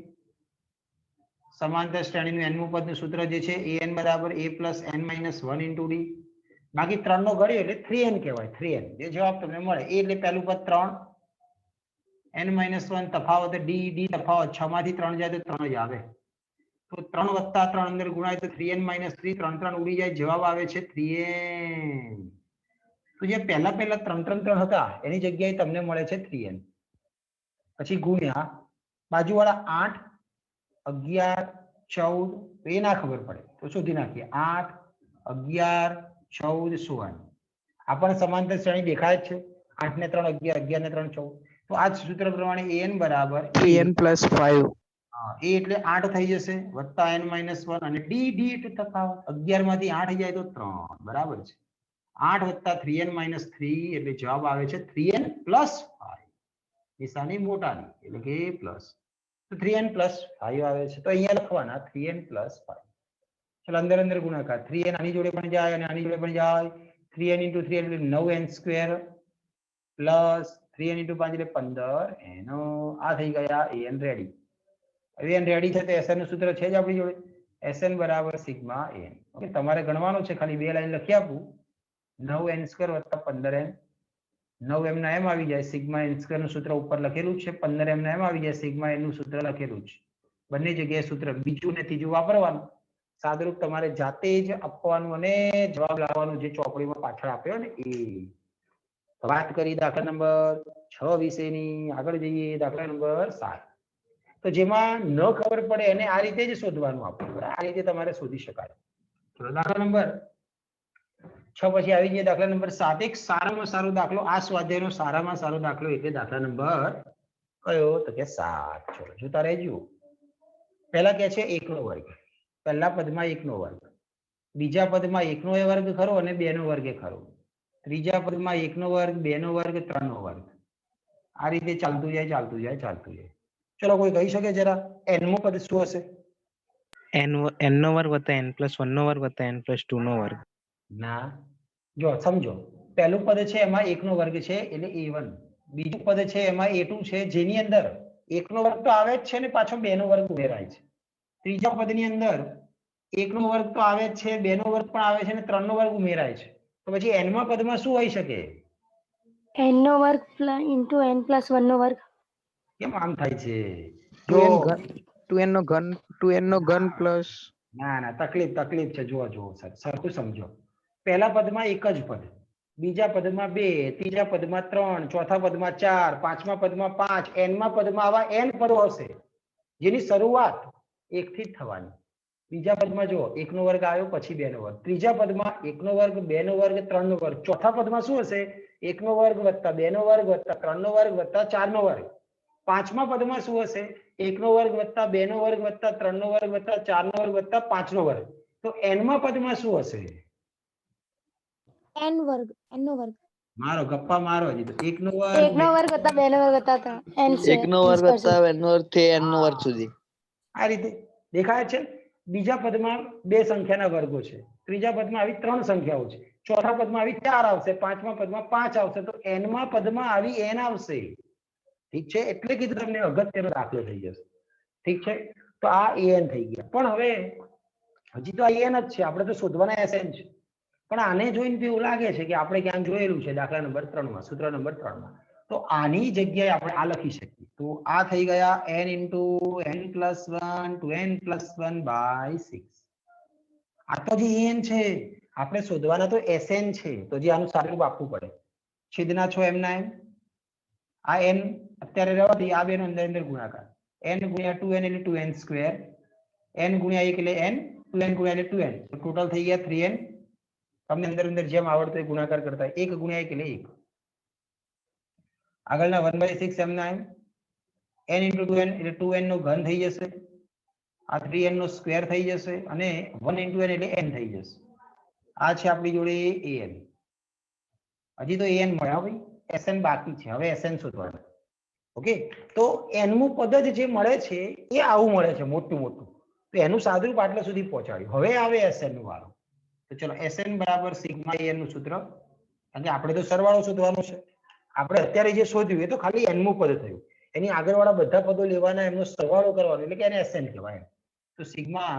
સમાંતર શ્રેણીનું n મું પદનું સૂત્ર જે છે an બરાબર a + n - 1 * d. બાકી 3 નો ઘડિયો એટલે 3n કહેવાય. 3n જે જવાબ તમને મળે એ એટલે પહેલું પદ 3 n - 1 તફાવત d d તફાવત 6 માંથી 3 જાય તો 3 જ આવે. તો 3 + 3 અંદર ગુણાય તો 3n - 3 3 3 ઉડી જાય. જવાબ આવે છે 3n. તો જે પહેલા 3 3 3 હતા એની જગ્યાએ તમને મળે છે 3n. પછી ગુણ્યા બાજુવાળા 8 11 14 એ ના ખબર પડે તો શોધી નાખીએ. 8 11 14 16 આ પણ સમાંતર શ્રેણી દેખાય જ છે. 8 ને 3 11 11 ને 3 14. તો આ સૂત્ર પ્રમાણે an બરાબર 3n + 5. એ એટલે 8 થઈ જશે વત્તા n - 1 અને d d એટલે તફાવત 11 માંથી 8 જાય તો 3 બરાબર છે. 8 વત્તા 3n - 3 એટલે જવાબ આવે છે 3n + 5. નિશાની મોટાની એટલે કે પ્લસ. તો 3n + 5 આવે છે. તો અહીંયા લખવાના 3n + 5. ચલો અંદર અંદર ગુણાકાર 3n આની જોડે પણ જાય અને આની જોડે પણ જાય. 3n * 3 એટલે 9n² પ્લસ 3n * 5 એટલે 15n. આ થઈ ગયા an રેડી. હવે n રેડી છે તો SN નું સૂત્ર છે જ આપણી જોડે. SN બરાબર સિગ્મા n. ઓકે, તમારે ગણવાનું છે, ખાલી 2 લાઈન લખી આપું. 9n² + 15n. 9m ના m આવી જાય, સિગ્મા n² નું સૂત્ર ઉપર લખેલું જ છે. 15m ના m આવી જાય, સિગ્મા n નું સૂત્ર લખેલું છે. બંને જગ્યાએ સૂત્ર બીજું ને ત્રીજું વાપરવાનું. સાદુરૂપ તમારે જાતે જ આપવાનું અને જવાબ લાવવાનું, જે ચોપડીમાં પાછળ આપ્યો ને એ. વાત કરી દાખલા નંબર 6 વિશેની. આગળ જઈએ દાખલા નંબર 7. તો જેમાં ન ખબર પડે એને આ રીતે જ શોધવાનું આપણે. આ રીતે તમારે શોધી શકાય. તો દાખલા નંબર 6 પછી આવી જાય દાખલા નંબર 7. એક સારામાં સારો દાખલો, આ સ્વાધ્યાયનો સારામાં સારો દાખલો એટલે દાખલા નંબર કયો? તો કે 7. ચલો જોતા રહેજો. પહેલા કે છે 1 નો વર્ગ. પહેલા પદમાં 1 નો વર્ગ, બીજા પદમાં 1 નો વર્ગ ખરો અને 2 નો વર્ગ ખરો, ત્રીજા પદમાં 1 નો વર્ગ, 2 નો વર્ગ, 3 નો વર્ગ. આ રીતે ચાલતું જાય ચાલતું જાય ચાલતું જાય. ચલો કોઈ કહી શકે જરા n મો પદ શું હશે? n નો વર્ગ વત્તા n+1 નો વર્ગ વત્તા n+2 નો વર્ગ. ના, જો સમજો. પહેલું પદ છે એમાં 1 નો વર્ગ છે એટલે a1. બીજું પદ છે એમાં a2 છે, જેની અંદર 1 નો વર્ગ તો આવે જ છે ને પાછો 2 નો વર્ગ ઉમેરાય છે. ત્રીજા પદની અંદર 1 નો વર્ગ તો આવે જ છે, 2 નો વર્ગ પણ આવે છે અને 3 નો વર્ગ ઉમેરાય છે. તો પછી n માં પદમાં શું હોઈ શકે? n નો વર્ગ ઇન્ટુ n+1 નો વર્ગ. કેમ આમ થાય છે? 2n ઘન 2n નો ઘન 2n નો ઘન પ્લસ. ના ના, તકલીફ છે. જુઓ સર, સરખું સમજો. પહેલા પદમાં એક જ પદ, બીજા પદમાં 2, ત્રીજા પદમાં 3, ચોથા પદમાં 4, પાંચમા પદમાં 5, n માં પદમાં આવા n પદો હશે જેની શરૂઆત 1 થી જ થવાની. બીજા પદમાં જો 1 નો વર્ગ આવ્યો, પછી 2 નો વર્ગ. ત્રીજા પદમાં 1 નો વર્ગ, 2 નો વર્ગ, 3 નો વર્ગ. ચોથા પદમાં શું હશે? 1 નો વર્ગ વત્તા 2 નો વર્ગ વત્તા 3 નો વર્ગ વત્તા 4 નો વર્ગ. પાંચમા પદમાં શું હશે? 1 નો વર્ગ વત્તા 2 નો વર્ગ વત્તા 3 નો વર્ગ વત્તા 4 નો વર્ગ વત્તા 5 નો વર્ગ. તો n માં પદમાં શું હશે? n વર્ગ, n નો વર્ગ. મારો ગપ્પા મારો. હજી તો 1 નો 1 નો વર્ગ. વર્ગ વત્તા 2 નો વર્ગ વત્તા n એક નો વર્ગ વત્તા n નો વર્ગ થી n નો વર્ગ સુધી. આ રીતે દેખાય છે. બીજા પદમાં 2 સંખ્યાના વર્ગો છે, ત્રીજા પદમાં આવી 3 સંખ્યાઓ છે, ચોથા પદમાં આવી 4 આવશે, પાંચમા પદમાં 5 આવશે. તો n માં પદમાં આવી n આવશે. ઠીક છે, એટલે કીધું તમને અગત્યનો દાખલો થઈ જશે. ઠીક છે, તો આ an થઈ ગયા. પણ હવે હજી તો આ an જ છે, આપણે તો શોધવાના SN છે. પણ આને જોઈને તો એવું લાગે છે કે આપણે ક્યાંક જોયેલું છે દાખલા નંબર 3 માં, સૂત્ર નંબર 3 માં. તો આની જગ્યાએ આપણે આ લખી શકીએ. તો આ થઈ ગયા n × n+1 to n+1/6. આ તો જે an છે, આપણે શોધવાના તો SN છે. તો જે આનું સાદુરૂપ આપવું પડે. છેદના 6 m ના m. આ n અત્યારે રહેવાથી આ બેનો અંદર અંદર ગુણાકાર. n × 2n એટલે 2n². n × 1 એટલે n, 2n × એટલે 2n. તો ટોટલ થઈ ગયા 3n. તમને અંદર અંદર જેમ આવડતો હોય ગુણાકાર કરતા 1 × 1 એટલે 1. આગળના 1/6 m ના m. n × 2n એટલે 2n નો ઘન થઈ જશે. આ 3n નો સ્ક્વેર થઈ જશે અને 1 × n એટલે n થઈ જશે. આ છે આપણી જોડે an. હજી તો an મળ્યા ભાઈ, SN બાકી છે. હવે SN શોધવાનું. ઓકે, તો n મું પદ જે મળે છે એ આવું મળે છે, મોટું મોટું. તો એનું સાદુરૂપ આટલા સુધી પહોંચાડ્યું. હવે આવે SN નું વારો. તો ચલો, SN બરાબર સિગ્મા an નું સૂત્ર. કારણ કે આપણે તો સરવાળો શોધવાનો છે. આપણે અત્યારે જે શોધ્યું એ તો ખાલી n મું પદ થયું. એની આગળવાળા બધા પદો લેવાના, એમનો સરવાળો કરવાનો, એટલે કે એને SN કહેવાય. તો સિગ્મા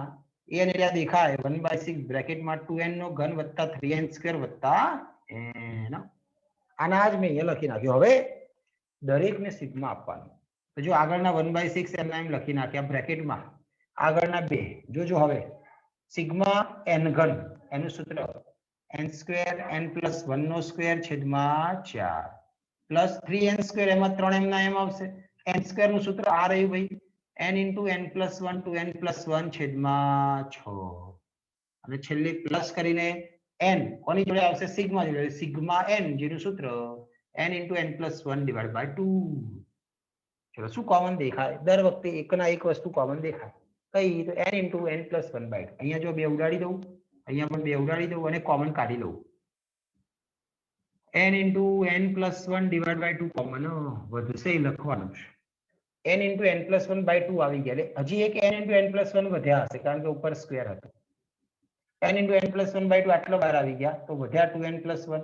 an એટલે આ દેખાય 1/6 બ્રેકેટમાં 2n નો ઘન વત્તા 3n² વત્તા n. આના જ મેં અહીંયા લખી નાખ્યું. હવે દરેકને સિગ્મા આપવાનું. તો જો આગળના 1/6 એમના એમ લખી નાખ્યા બ્રેકેટમાં. આગળના 2 જોજો. હવે સિગ્મા n ઘન, એનું સૂત્ર n² n+1² છેદમાં 4 પ્લસ 3n². એમાં 3m ના m આવશે. n² નું સૂત્ર આ રહ્યું ભાઈ, n × n+1 to n+1 છેદમાં 6. અને છેલ્લે પ્લસ કરીને n કોની જોડે આવશે? સિગ્મા જોડે. સિગ્મા n જેનું સૂત્ર n × n+1/2. ચલો, શું કોમન દેખાય? દર વખતે એકના એક વસ્તુ કોમન દેખાય. કઈ? તો n × n+1/2. અહીંયા જો 2 ઉડાડી દઉં, અહીંયા પણ 2 ઉડાડી દઉં અને કોમન કાઢી લઉં. n × n+1/2 કોમન વધશે, લખવાનું છે. n × n+1/2 આવી ગયા. એટલે હજી એક n × n+1 વધ્યા હશે, કારણ કે ઉપર સ્ક્વેર હતો. n × n+1/2 આટલો બહાર આવી ગયા, તો વધ્યા 2n+1.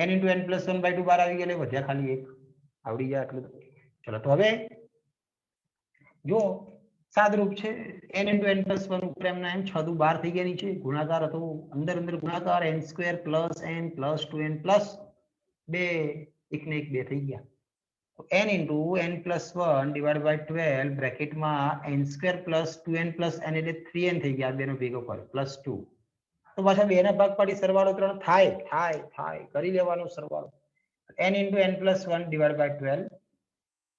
n × n+1/2 બહાર આવી ગયા એટલે વધ્યા ખાલી 1. આવડી ગયા આટલું. ચલો, તો હવે જો સાદરૂપ છે n into n plus 1 ઉપર એમના એમ 6 દુ 12 થઈ ગયા નીચે ગુણાકાર હતો અંદર ગુણાકાર n square plus n plus 2n plus 2 એક ને એક 2 થઈ ગયા તો n into n plus 1 divided by 12 બ્રેકેટમાં n square plus 2n plus n એટલે 3n થઈ ગયા બેનો ભેગો કરો plus 2 તો પાછા બે ના ભાગ પાડી સરવાળો 3 થાય કરી લેવાનો સરવાળો n into n plus 1 divided by 12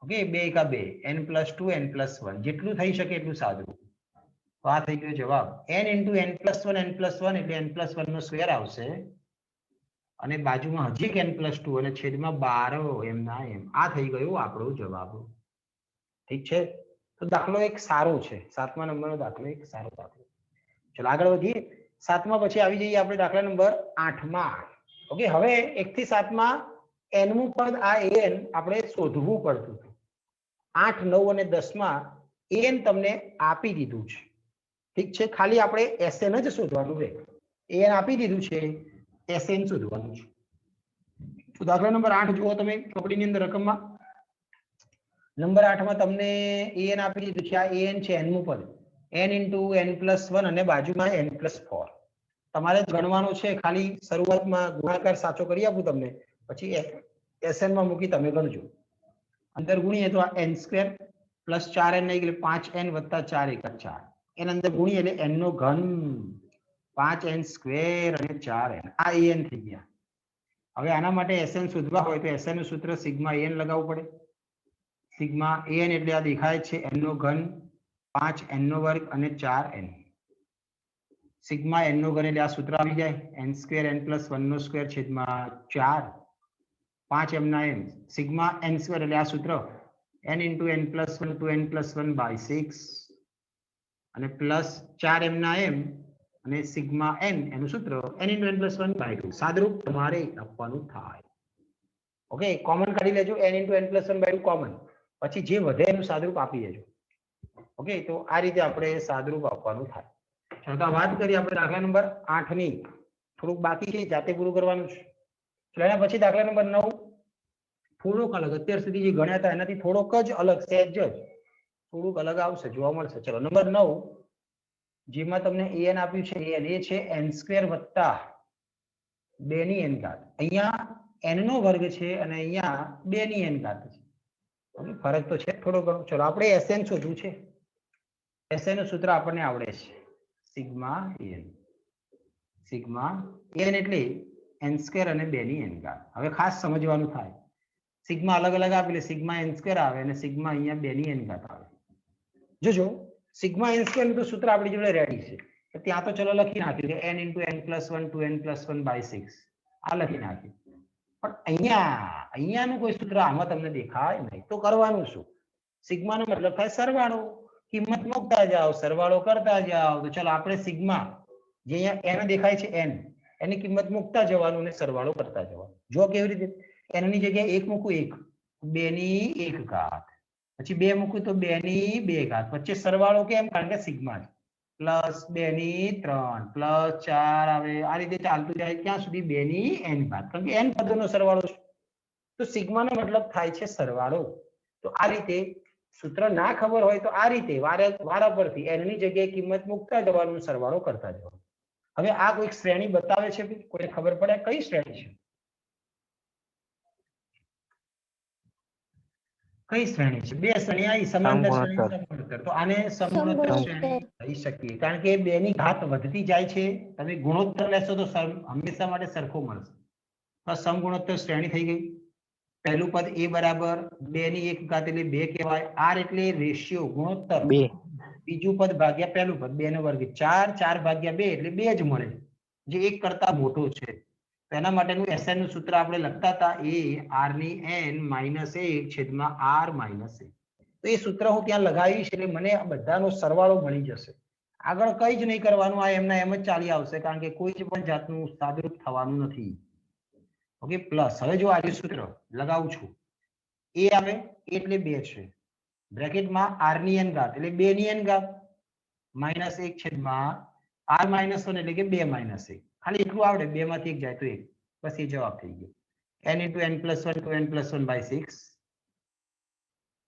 okay 2 એકા 2 n plus 2 n plus 1 જેટલું થઈ શકે એટલું સાદું તો આ થઈ ગયો જવાબ n into n plus 1 એટલે n plus 1 નો સ્ક્વેર આવશે અને બાજુમાં હજી એક n plus 2 અને છેદમાં 12 એમ ના એમ આ થઈ ગયો આપણો જવાબ ઠીક છે તો દાખલો એક સારો છે 7મા નંબરનો દાખલો એક સારો દાખલો ચલો આગળ વધીએ 7મા પછી આવી જઈએ આપણે દાખલા નંબર 8માં ઓકે હવે 1 થી 7માં n મું પદ આ an આપણે શોધવું પડતું હતું 8 9 અને 10માં an તમને આપી દીધું છે ઠીક છે ખાલી આપણે sn જ શોધવાનું છે an આપી દીધું છે sn શોધવાનું છે તો દાખલા નંબર 8 જુઓ તમે ચોપડીની અંદર રકમમાં નંબર 8 માં તમને an આપી દીધું છે આ an છે n મું પદ n into n plus 1 અને બાજુમાં n plus 4 તમારે ગણવાનું છે ખાલી શરૂઆતમાં ગુણાકાર સાચો કરી આપું તમને પછી sn માં મૂકી તમે ગણજો અંદર ગુણીએ તો આ n સ્ક્વેર પ્લસ 4n નહીં એટલે 5n વત્તા 4 એકા 4 એના અંદર ગુણીએ એટલે n નો ઘન 5n સ્ક્વેર અને 4n આ an થઈ ગયા હવે આના માટે sn શોધવા હોય તો sn નું સૂત્ર સિગ્મા an લગાવવું પડે સિગ્મા an એટલે આ દેખાય છે n નો ઘન 5n નો વર્ગ અને 4n સિગ્મા n નો ઘન એટલે આ સૂત્ર આવી જાય n સ્ક્વેર n plus 1 નો સ્ક્વેર છેદમાં 4 5m ના m સિગ્મા n સ્ક્વેર એટલે આ સૂત્ર n into n plus 1 2n plus 1 by 6 અને પ્લસ 4m ના m અને સિગ્મા n એનું સૂત્ર n into n plus 1 by 2 સાદરૂપ તમારે આપવાનું થાય ઓકે કોમન કાઢી લેજો n into n plus 1 by 2 common પછી જે વધે એનું સાદરૂપ આપી દેજો ઓકે તો આ રીતે આપણે સાદરૂપ આપવાનું થાય ચલો તો વાત કરીએ આપણે દાખલા નંબર 8 ની થોડુંક બાકી છે જાતે પૂરું કરવાનું છે ચલો એના પછી દાખલા નંબર 9 થોડોક અલગ અત્યાર સુધી જે ગણ્યા હતા એનાથી થોડોક જ અલગ સહેજ જ થોડુંક અલગ આવશે જોવા મળશે ચલો નંબર 9 જેમાં તમને an આપ્યું છે an એ છે n સ્ક્વેર વત્તા 2 ની n ઘાત અહીંયા n નો વર્ગ છે અને અહીંયા 2 ની n ઘાત છે ફરક તો છે થોડો ઘણો ચલો આપણે sn શોધવું છે sn નું સૂત્ર આપણને આવડે છે સિગ્મા an એટલે n સ્ક્વેર અને 2 ની n ઘાત હવે ખાસ સમજવાનું થાય સિગ્મા અલગ અલગ આપે એટલે સિગ્મા n સ્ક્વેર આવે અને સિગ્મા અહીંયા 2 ની n ઘાત આવે જોજો સિગ્મા n સ્ક્વેર નું તો સૂત્ર આપણી જોડે રેડી છે તો ત્યાં તો ચલો લખી નાખ્યું કે n into n plus 1 2n plus 1 by 6 આ લખી નાખ્યું પણ અહીંયાનું કોઈ સૂત્ર આમાં તમને દેખાય નહીં તો કરવાનું શું સિગ્મા નો મતલબ થાય સરવાળો કિંમત મૂકતા જાઓ સરવાળો કરતા જાઓ તો ચલો આપણે સિગ્મા જે અહીંયા n દેખાય છે n એની કિંમત મૂકતા જવાનું અને સરવાળો કરતા જવાનું જો કેવી રીતે n ની જગ્યાએ 1 મૂકું 1 2 ની 1 ઘાત પછી 2 મૂકું તો 2 ની 2 ઘાત વચ્ચે સરવાળો કેમ કારણ કે સિગ્મા પ્લસ 2 ની 3 પ્લસ 4 આવે આ રીતે ચાલતું જાય ક્યાં સુધી 2 ની n ઘાત કારણ કે n પદોનો સરવાળો છે તો સિગ્મા નો મતલબ થાય છે સરવાળો તો આ રીતે સૂત્ર ના ખબર હોય તો આ રીતે વારા પરથી n ની જગ્યાએ કિંમત મૂકતા જવાનું સરવાળો કરતા જવાનું હવે આ કોઈ શ્રેણી બતાવે છે કોઈને ખબર પડે કઈ શ્રેણી છે કઈ શ્રેણી છે બે શ્રેણી આવી સમાંતર શ્રેણી સમાંતર તો આને સમગુણોત્તર શ્રેણી કહી શકીએ કારણ કે 2 ની ઘાત વધતી જાય છે તમે ગુણોત્તર લેશો તો હંમેશા માટે સરખો મળશે તો સમગુણોત્તર શ્રેણી થઈ ગઈ પહેલું પદ a બરાબર 2 ની 1 ઘાત એટલે 2 કહેવાય r એટલે રેશિયો ગુણોત્તર 2 બીજું પદ ભાગ્યા પહેલું પદ 2 નો વર્ગ 4 4 ભાગ્યા 2 એટલે 2 જ મળે જે 1 કરતા મોટો છે એના માટેનું sn નું સૂત્ર આપણે લખતા હતા a r ની n -1 છેદમાં r - 1 તો એ સૂત્ર હું ત્યાં લગાવીશ એટલે મને આ બધાનો સરવાળો મળી જશે આગળ કંઈ જ નહીં કરવાનું આ એમના એમ જ ચાલી આવશે કારણ કે કોઈ જ પણ જાતનું સાદુરૂપ થવાનું નથી ઓકે પ્લસ હવે જો આ સૂત્ર લગાવું છું a આવે એટલે 2 છે બ્રેકેટમાં r ની n ઘાત એટલે 2 ની n ઘાત -1 છેદમાં r - 1 એટલે કે 2 - 1 ખાલી એટલું આવડે 2 માંથી 1 જાય તો 1 બસ એ જવાબ થઈ ગયો n into n plus 1 2n plus 1 by 6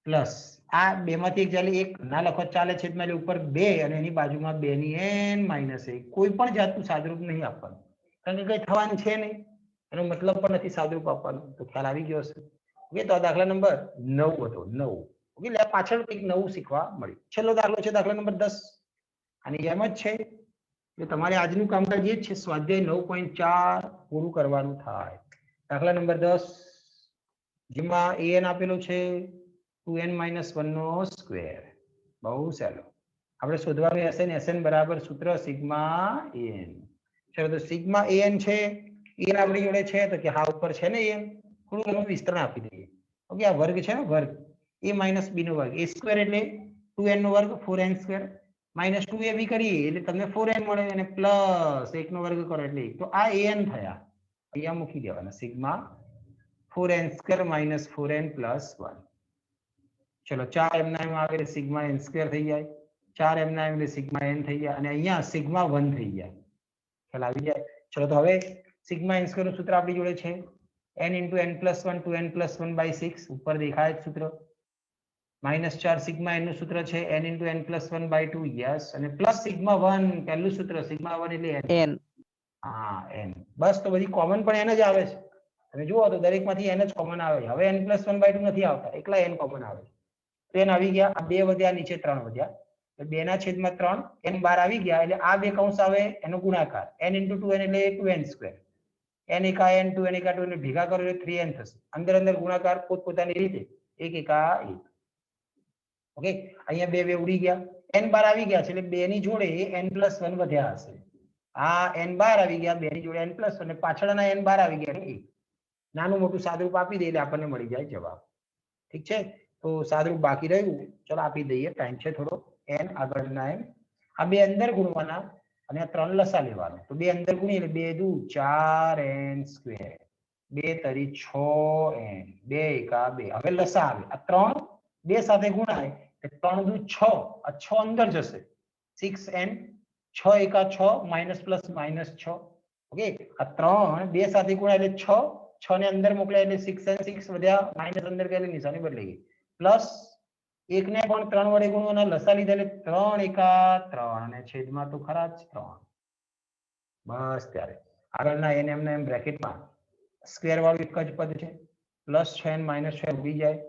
plus આ બે માંથી એક ચાલે એક ના લખો ચાલે છેદમાં એટલે ઉપર 2 અને એની બાજુમાં 2 ની n માઇનસ 1 કોઈ પણ જાતનું સાદુરૂપ નહીં આપવાનું કારણ કે કઈ થવાનું છે નહીં એનો મતલબ પણ નથી સાદુરૂપ આપવાનું તો ખ્યાલ આવી ગયો હશે ઓકે તો આ દાખલા નંબર 9 હતો 9 ઓકે એટલે આ પાછળ કંઈક નવું શીખવા મળ્યું છેલ્લો દાખલો છે દાખલા નંબર 10 આની જેમ જ છે એટલે તમારે આજનું કામકાજ એ જ છે સ્વાધ્યાય 9.4 પૂરું કરવાનું થાય દાખલા નંબર 10 જેમાં an આપેલો છે 2n - 1 નો સ્ક્વેર બહુ સહેલો આપણે શોધવાનું હશે ને sn બરાબર સૂત્ર સિગ્મા an ચલો તો સિગ્મા an છે an આપણી જોડે છે તો કે હા ઉપર છે ને an થોડું એનું વિસ્તરણ આપી દઈએ ઓકે આ વર્ગ છે ને વર્ગ a - b નો વર્ગ a સ્ક્વેર એટલે 2n નો વર્ગ 4n સ્ક્વેર -2ab કરીએ એટલે તમને 4n મળે અને પ્લસ 1 નો વર્ગ કરો એટલે 1 તો આ an થયા અહીંયા મૂકી દેવાના સિગ્મા 4n સ્ક્વેર - 4n + 1 ચલો 4 m ના m આવે એટલે સિગ્મા n સ્ક્વેર થઈ જાય 4 m ના m એટલે સિગ્મા n થઈ જાય અને અહીંયા સિગ્મા 1 થઈ જાય ખ્યાલ આવી જાય ચલો તો હવે સિગ્મા n સ્ક્વેર નું સૂત્ર આપણી જોડે છે n * n + 1 2n + 1/6 ઉપર દેખાય છે સૂત્ર -4 સિગ્મા n નું સૂત્ર છે n * n + 1/2 યસ અને પ્લસ સિગ્મા 1 પહેલું સૂત્ર સિગ્મા 1 એટલે n હા n બસ તો બધી કોમન પણ n જ આવે છે તમે જુઓ તો દરેકમાંથી n જ કોમન આવે છે હવે n + 1/2 નથી આવતા એકલા n કોમન આવે છે તો n આવી ગયા આ 2 વધ્યા નીચે 3 વધ્યા તો 2 ના છેદમાં 3 n બહાર આવી ગયા એટલે આ બે કૌંસ આવે એનો ગુણાકાર n * 2n એટલે 2n સ્ક્વેર n એકા n 2n એકા 2 ને ભેગા કરો એટલે 3n થશે અંદર અંદર ગુણાકાર પોતપોતાની રીતે 1 એકા 1 ઓકે અહીંયા 2 ઉડી ગયા n બહાર આવી ગયા છે એટલે 2 ની જોડે n + 1 વધ્યા હશે આ n બહાર આવી ગયા 2 ની જોડે n + 1 અને પાછળના n બહાર આવી ગયા એટલે 1 નાનું મોટું સાદુરૂપ આપી દે એટલે આપણને મળી જાય જવાબ ઠીક છે તો સાદુરૂપ બાકી રહ્યું ચલો આપી દઈએ ટાઈમ છે થોડો n આગળના n આ બે અંદર ગુણવાના અને આ 3 લસા લેવાનો તો બે અંદર ગુણીએ એટલે 2 દુ 4n સ્ક્વેર 2 તરી 6n 2 એકા 2 હવે લસા આવે આ 3 2 સાથે ગુણાય એટલે 3 દુ 6 આ 6 અંદર જશે 6n 6 એકા 6 માઇનસ પ્લસ -6 ઓકે આ 3 2 સાથે ગુણાય એટલે 6 6 ને અંદર મોકલ્યા એટલે 6n 6 વધ્યા માઇનસ અંદર ગયા એટલે નિશાની બદલાઈ ગઈ પ્લસ 1 ને પણ 3 વડે ગુણવાના લસા લીધા એટલે 3 એકા 3 અને છેદમાં તો ખરા જ 3 બસ ત્યારે આગળના n m ના m બ્રેકેટમાં સ્ક્વેર વાળું એક જ પદ છે +6n -6 ઉડી જાય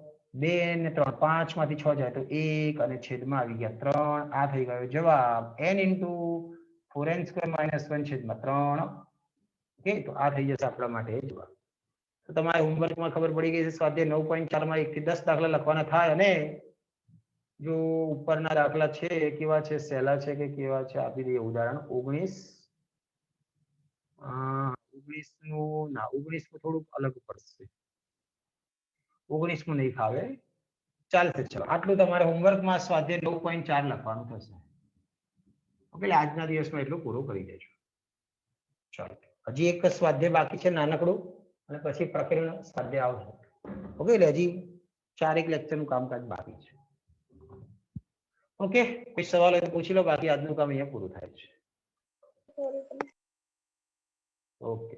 2 ને 3 5 માંથી 6 જાય તો 1 અને છેદમાં આવી ગયા 3 આ થઈ ગયો જવાબ n * 4n સ્ક્વેર -1 છેદમાં 3 ઓકે તો આ થઈ જશે આપણા માટે જવાબ તો તમારે હોમવર્કમાં ખબર પડી ગઈ છે સ્વાધ્યાય 9.4 માં 1 થી 10 દાખલા લખવાના થાય અને જો ઉપરના દાખલા છે કેવા છે સહેલા છે કે કેવા છે આપી દઈએ ઉદાહરણ 19 નું ના 19 નું થોડુંક અલગ પડશે 19 માં નહીં ફાવે ચાલશે ચલો આટલું તમારે હોમવર્કમાં સ્વાધ્યાય 9.4 લખવાનું થશે ઓકે એટલે આજના દિવસમાં એટલું પૂરું કરી દેજો ચાલો હજી એક સ્વાધ્યાય બાકી છે નાનકડું અને પછી પ્રકરણ સ્વાધ્યાય આવશે ઓકે એટલે હજી 4 લેક્ચરનું કામકાજ બાકી છે ઓકે કોઈ સવાલ હોય તો પૂછી લો બાકી આજનું કામ અહીંયા પૂરું થાય છે ઓકે